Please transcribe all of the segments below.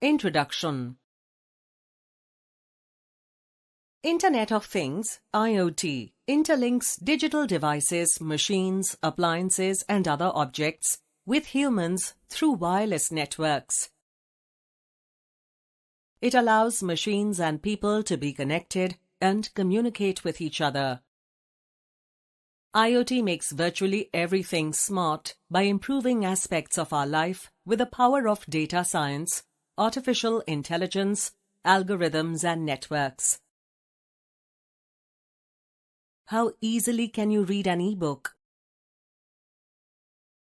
Introduction. Internet of Things, IoT, interlinks digital devices, machines, appliances and other objects with humans through wireless networks. It allows machines and people to be connected and communicate with each other. IoT makes virtually everything smart by improving aspects of our life with the power of data science, artificial intelligence, algorithms and networks. How easily can you read an e-book?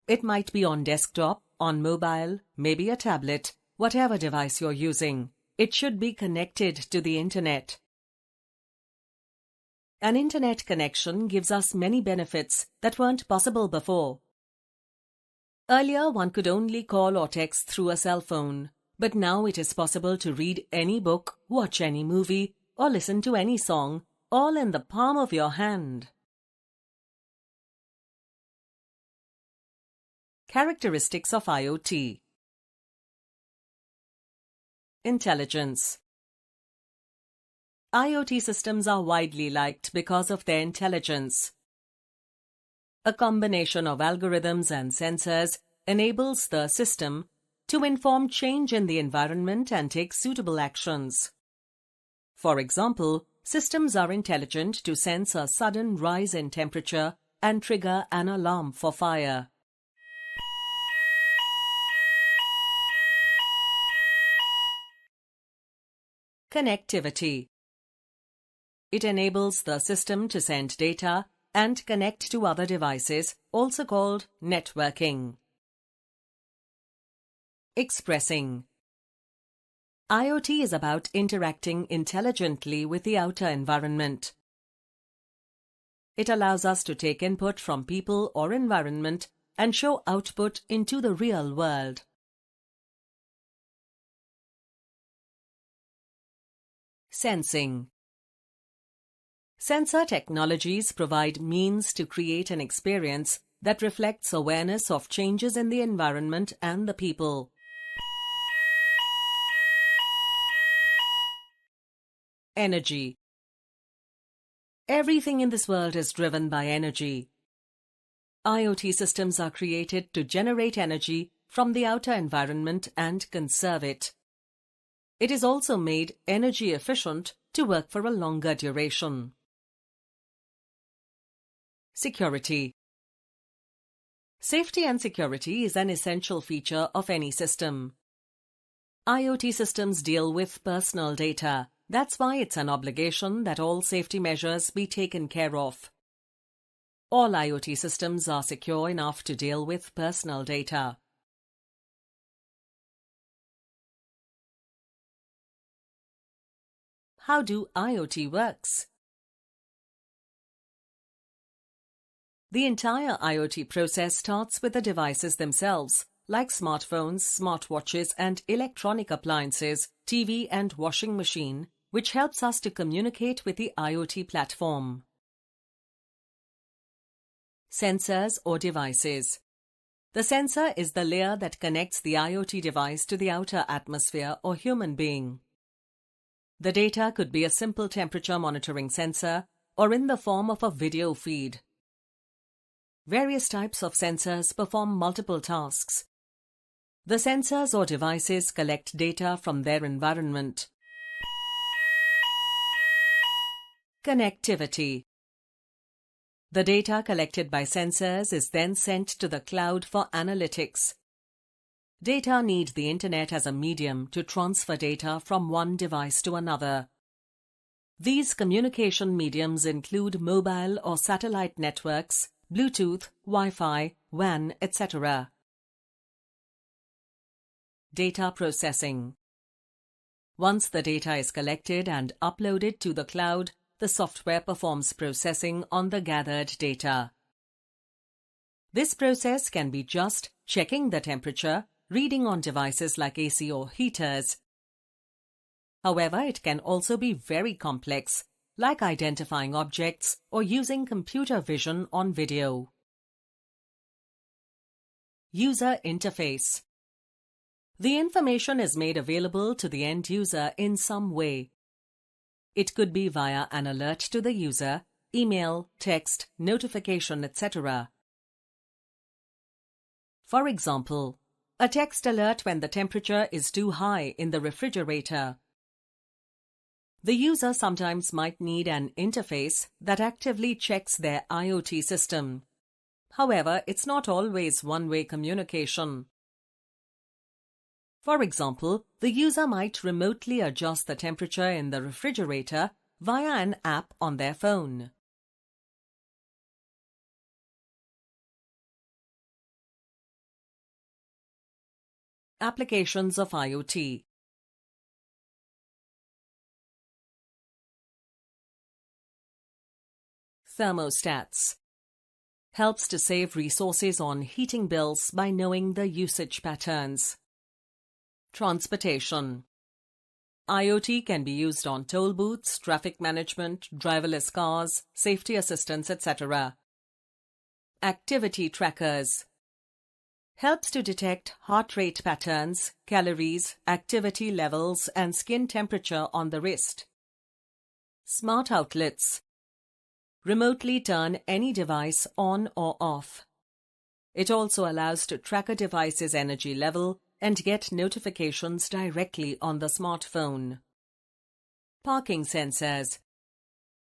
It might be on desktop, on mobile, maybe a tablet, whatever device you're using. It should be connected to the internet. An internet connection gives us many benefits that weren't possible before. Earlier, one could only call or text through a cell phone, but now it is possible to read any book, watch any movie, or listen to any song, all in the palm of your hand. Characteristics of IoT. Intelligence. IoT systems are widely liked because of their intelligence. A combination of algorithms and sensors enables the system to inform change in the environment and take suitable actions. For example, systems are intelligent to sense a sudden rise in temperature and trigger an alarm for fire. Connectivity. It enables the system to send data and connect to other devices, also called networking. Expressing. IoT is about interacting intelligently with the outer environment. It allows us to take input from people or environment and show output into the real world. Sensing. Sensor technologies provide means to create an experience that reflects awareness of changes in the environment and the people. Energy. Everything in this world is driven by energy. IoT systems are created to generate energy from the outer environment and conserve it. It is also made energy efficient to work for a longer duration. Security. Safety and security is an essential feature of any system. IoT systems deal with personal data. That's why it's an obligation that all safety measures be taken care of. All IoT systems are secure enough to deal with personal data. How do IoT works? The entire IoT process starts with the devices themselves, like smartphones, smartwatches and electronic appliances, TV and washing machine, which helps us to communicate with the IoT platform. Sensors or devices. The sensor is the layer that connects the IoT device to the outer atmosphere or human being. The data could be a simple temperature monitoring sensor or in the form of a video feed. Various types of sensors perform multiple tasks. The sensors or devices collect data from their environment. Connectivity. The data collected by sensors is then sent to the cloud for analytics. Data need the internet as a medium to transfer data from one device to another. These communication mediums include mobile or satellite networks, Bluetooth, Wi-Fi, WAN, etc. Data processing. Once the data is collected and uploaded to the cloud, the software performs processing on the gathered data. This process can be just checking the temperature, reading on devices like AC or heaters. However, it can also be very complex, like identifying objects or using computer vision on video. User interface. The information is made available to the end user in some way. It could be via an alert to the user, email, text, notification, etc. For example, a text alert when the temperature is too high in the refrigerator. The user sometimes might need an interface that actively checks their IoT system. However, it's not always one-way communication. For example, the user might remotely adjust the temperature in the refrigerator via an app on their phone. Applications of IoT. Thermostats. Helps to save resources on heating bills by knowing the usage patterns. Transportation. IoT can be used on toll booths, traffic management, driverless cars, safety assistance, etc. Activity trackers. Helps to detect heart rate patterns, calories, activity levels, and skin temperature on the wrist. Smart outlets. Remotely turn any device on or off. It also allows to track a device's energy level and get notifications directly on the smartphone. Parking sensors.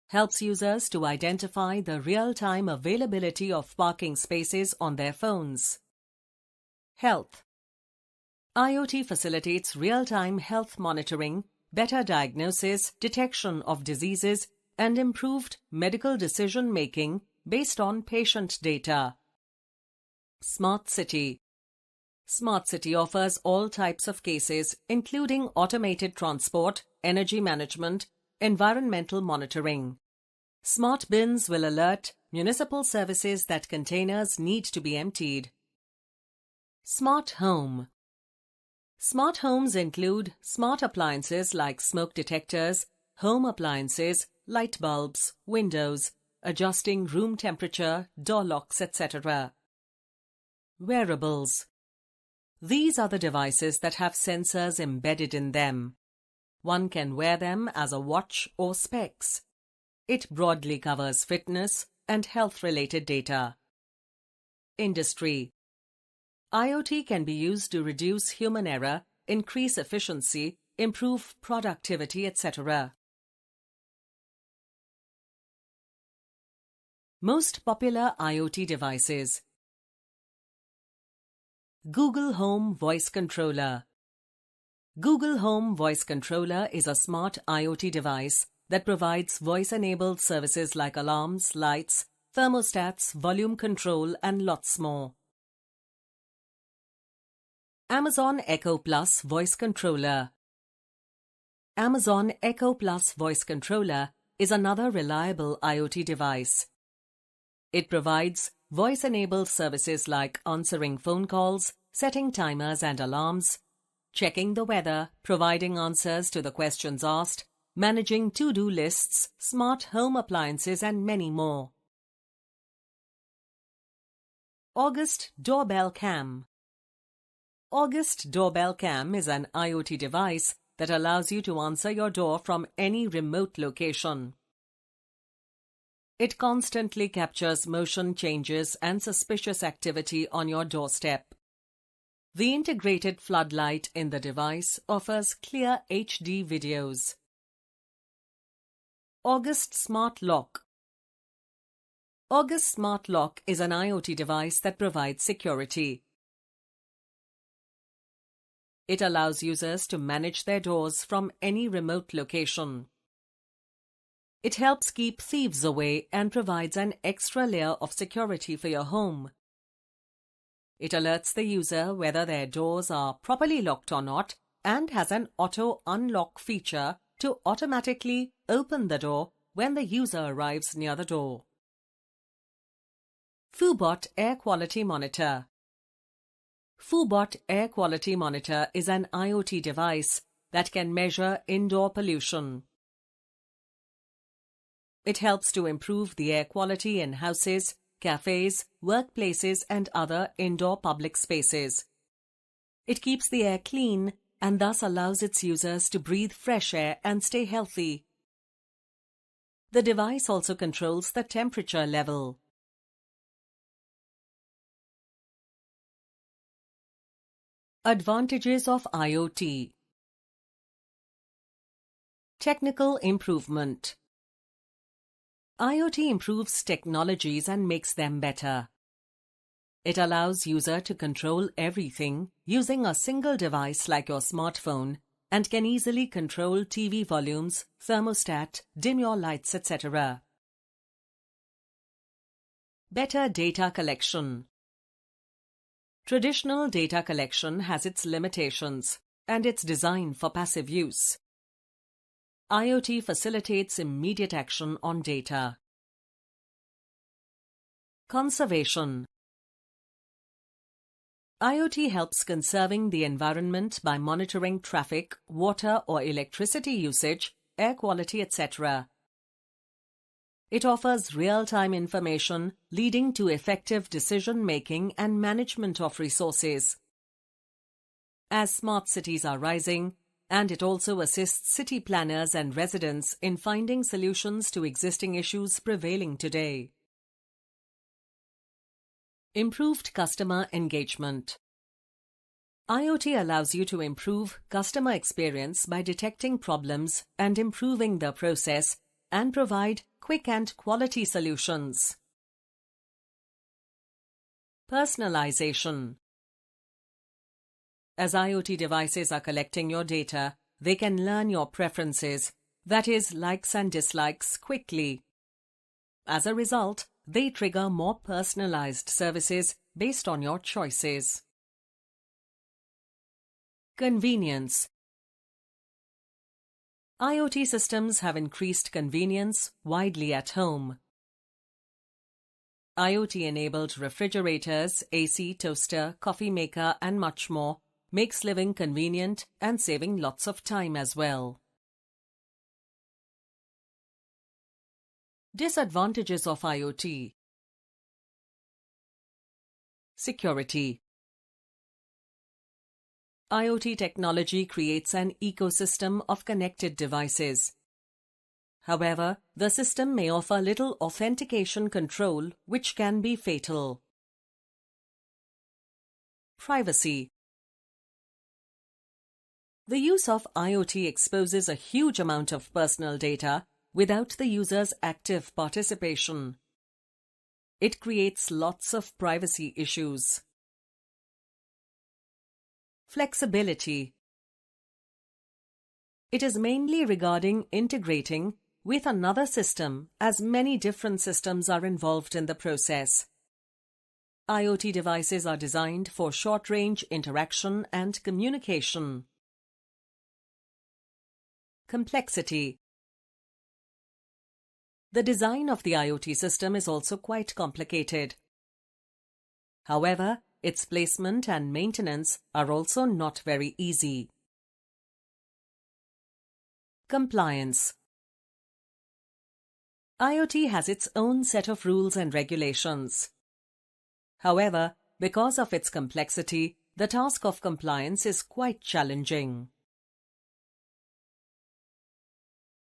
Helps users to identify the real-time availability of parking spaces on their phones. Health. IoT facilitates real-time health monitoring, better diagnosis, detection of diseases, and improved medical decision-making based on patient data. Smart City. Smart City offers all types of cases, including automated transport, energy management, environmental monitoring. Smart bins will alert municipal services that containers need to be emptied. Smart Home. Smart homes include smart appliances like smoke detectors, home appliances, light bulbs, windows, adjusting room temperature, door locks, etc. Wearables. These are the devices that have sensors embedded in them. One can wear them as a watch or specs. It broadly covers fitness and health-related data. Industry. IoT can be used to reduce human error, increase efficiency, improve productivity, etc. Most popular IoT devices. Google Home Voice Controller. Google Home Voice Controller is a smart IoT device that provides voice-enabled services like alarms, lights, thermostats, volume control, and lots more. Amazon Echo Plus Voice Controller. Amazon Echo Plus Voice Controller is another reliable IoT device. It provides voice-enabled services like answering phone calls, setting timers and alarms, checking the weather, providing answers to the questions asked, managing to-do lists, smart home appliances, and many more. August Doorbell Cam. August Doorbell Cam is an IoT device that allows you to answer your door from any remote location. It constantly captures motion changes and suspicious activity on your doorstep. The integrated floodlight in the device offers clear HD videos. August Smart Lock. August Smart Lock is an IoT device that provides security. It allows users to manage their doors from any remote location. It helps keep thieves away and provides an extra layer of security for your home. It alerts the user whether their doors are properly locked or not and has an auto unlock feature to automatically open the door when the user arrives near the door. Foobot Air Quality Monitor. Foobot Air Quality Monitor is an IoT device that can measure indoor pollution. It helps to improve the air quality in houses, cafes, workplaces, and other indoor public spaces. It keeps the air clean and thus allows its users to breathe fresh air and stay healthy. The device also controls the temperature level. Advantages of IoT. Technical improvement. IoT improves technologies and makes them better. It allows user to control everything using a single device like your smartphone and can easily control TV volumes, thermostat, dim your lights, etc. Better data collection. Traditional data collection has its limitations, and it's designed for passive use. IoT facilitates immediate action on data. Conservation. IoT helps conserving the environment by monitoring traffic, water or electricity usage, air quality, etc. It offers real-time information leading to effective decision-making and management of resources. As smart cities are rising, and it also assists city planners and residents in finding solutions to existing issues prevailing today. Improved customer engagement. IoT allows you to improve customer experience by detecting problems and improving the process and provide quick and quality solutions. Personalization. As IoT devices are collecting your data, they can learn your preferences, that is, likes and dislikes, quickly. As a result, they trigger more personalized services based on your choices. Convenience. IoT systems have increased convenience widely at home. IoT-enabled refrigerators, AC, toaster, coffee maker, and much more makes living convenient and saving lots of time as well. Disadvantages of IoT. Security. IoT technology creates an ecosystem of connected devices. However, the system may offer little authentication control, which can be fatal. Privacy. The use of IoT exposes a huge amount of personal data without the user's active participation. It creates lots of privacy issues. Flexibility. It is mainly regarding integrating with another system, as many different systems are involved in the process. IoT devices are designed for short-range interaction and communication. Complexity. The design of the IoT system is also quite complicated. However, its placement and maintenance are also not very easy. Compliance. IoT has its own set of rules and regulations. However, because of its complexity, the task of compliance is quite challenging.